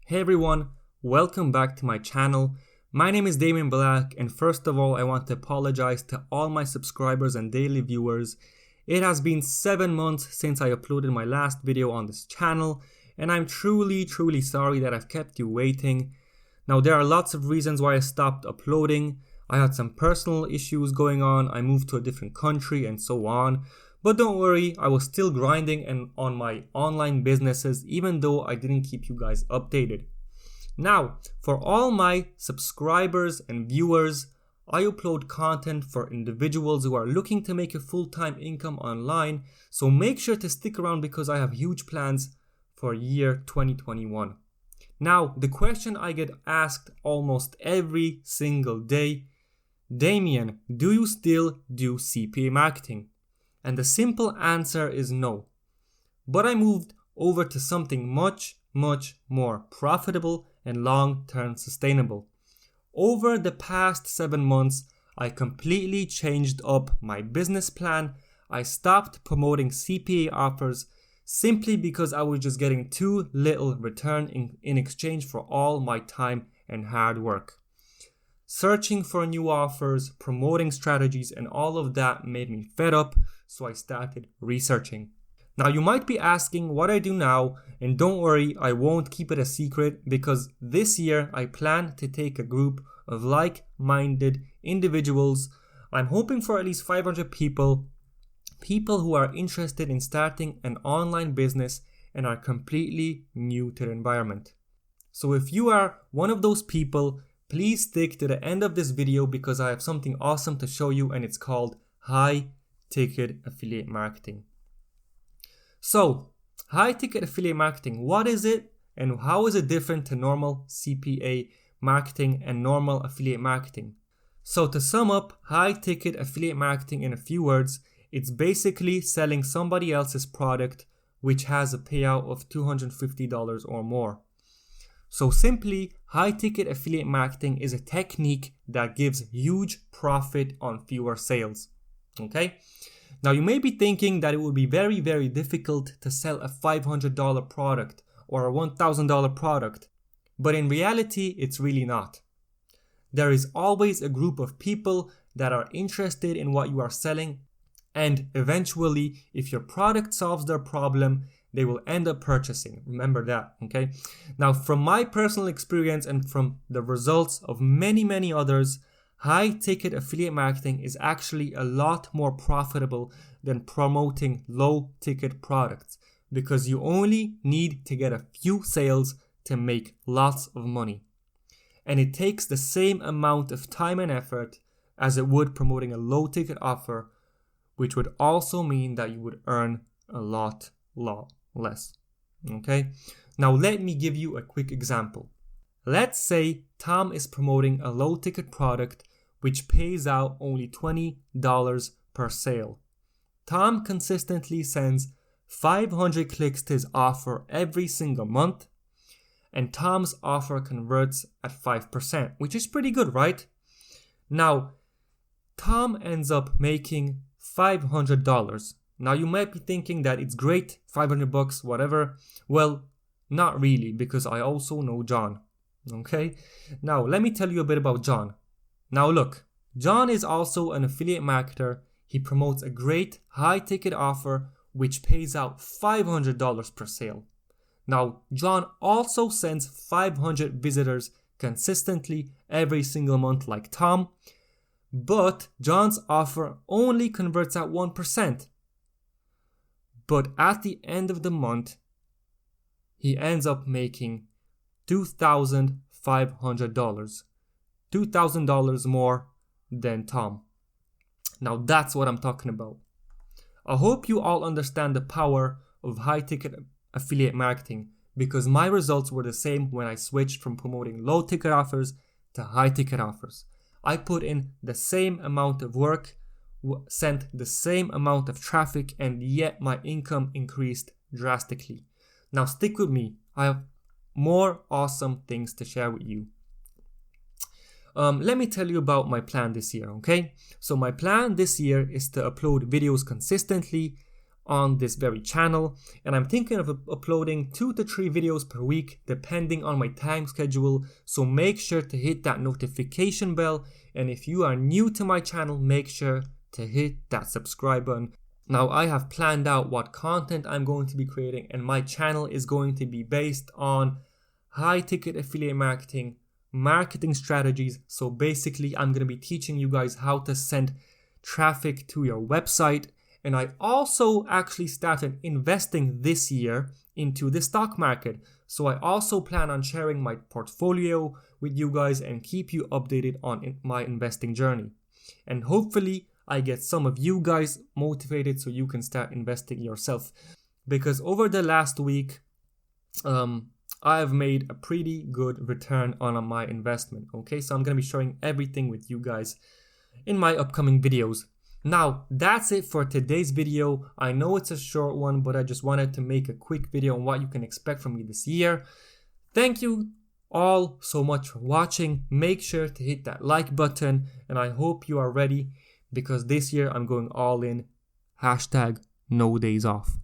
Hey everyone, welcome back to my channel. My name is Damien Black, and first of all I want to apologize to all my subscribers and daily viewers. It has been 7 months since I uploaded my last video on this channel, and I'm truly sorry that I've kept you waiting. Now there are lots of reasons why I stopped uploading. I had some personal issues going on, I moved to a different country and so on. But don't worry, I was still grinding on my online businesses even though I didn't keep you guys updated. Now, for all my subscribers and viewers, I upload content for individuals who are looking to make a full-time income online, so make sure to stick around because I have huge plans for year 2021. Now, the question I get asked almost every single day, Damien, do you still do CPA marketing? And the simple answer is no. But I moved over to something much more profitable and long-term sustainable. Over the past 7 months, I completely changed up my business plan. I stopped promoting CPA offers simply because I was just getting too little return in exchange for all my time and hard work. Searching for new offers, promoting strategies, and all of that made me fed up, so I started researching. Now you might be asking what I do now, and don't worry, I won't keep it a secret because this year I plan to take a group of like-minded individuals. I'm hoping for at least 500 people who are interested in starting an online business and are completely new to the environment. So if you are one of those people, please stick to the end of this video because I have something awesome to show you, and it's called high ticket affiliate marketing. So, high ticket affiliate marketing, what is it and how is it different to normal CPA marketing and normal affiliate marketing? So to sum up, high ticket affiliate marketing in a few words, it's basically selling somebody else's product which has a payout of $250 or more. So simply, high ticket affiliate marketing is a technique that gives huge profit on fewer sales. Okay? Now you may be thinking that it would be very difficult to sell a $500 product or a $1,000 product, but in reality it's really not. There is always a group of people that are interested in what you are selling, and eventually if your product solves their problem, they will end up purchasing. Remember that, okay? Now from my personal experience and from the results of many others, high ticket affiliate marketing is actually a lot more profitable than promoting low ticket products because you only need to get a few sales to make lots of money. And it takes the same amount of time and effort as it would promoting a low ticket offer, which would also mean that you would earn a lot less. Okay? Now let me give you a quick example. Let's say Tom is promoting a low ticket product which pays out only $20 per sale. Tom consistently sends 500 clicks to his offer every single month, and Tom's offer converts at 5%, which is pretty good, right? Now, Tom ends up making $500. Now you might be thinking that it's great, $500, whatever. Well, not really, because I also know John. Okay? Now, let me tell you a bit about John. Now look, John is also an affiliate marketer. He promotes a great high ticket offer which pays out $500 per sale. Now, John also sends 500 visitors consistently every single month like Tom, but John's offer only converts at 1%. But at the end of the month, he ends up making $2,500. $2,000 more than Tom. Now that's what I'm talking about. I hope you all understand the power of high ticket affiliate marketing because my results were the same when I switched from promoting low ticket offers to high ticket offers. I put in the same amount of work, sent the same amount of traffic, and yet my income increased drastically. Now stick with me. I have more awesome things to share with you. Let me tell you about my plan this year, okay? So my plan this year is to upload videos consistently. on this very channel, and I'm thinking of uploading 2 to 3 videos per week depending on my time schedule, so make sure to hit that notification bell, and if you are new to my channel, make sure to hit that subscribe button. Now, I have planned out what content I'm going to be creating, and my channel is going to be based on high ticket affiliate marketing strategies. So basically, I'm going to be teaching you guys how to send traffic to your website. And I also actually started investing this year into the stock market. So I also plan on sharing my portfolio with you guys and keep you updated on my investing journey. And hopefully I get some of you guys motivated so you can start investing yourself. Because over the last week, I have made a pretty good return on my investment. Okay, so I'm going to be sharing everything with you guys in my upcoming videos. Now, that's it for today's video. I know it's a short one, but I just wanted to make a quick video on what you can expect from me this year. Thank you all so much for watching. Make sure to hit that like button, and I hope you are ready because this year I'm going all in. #no days off.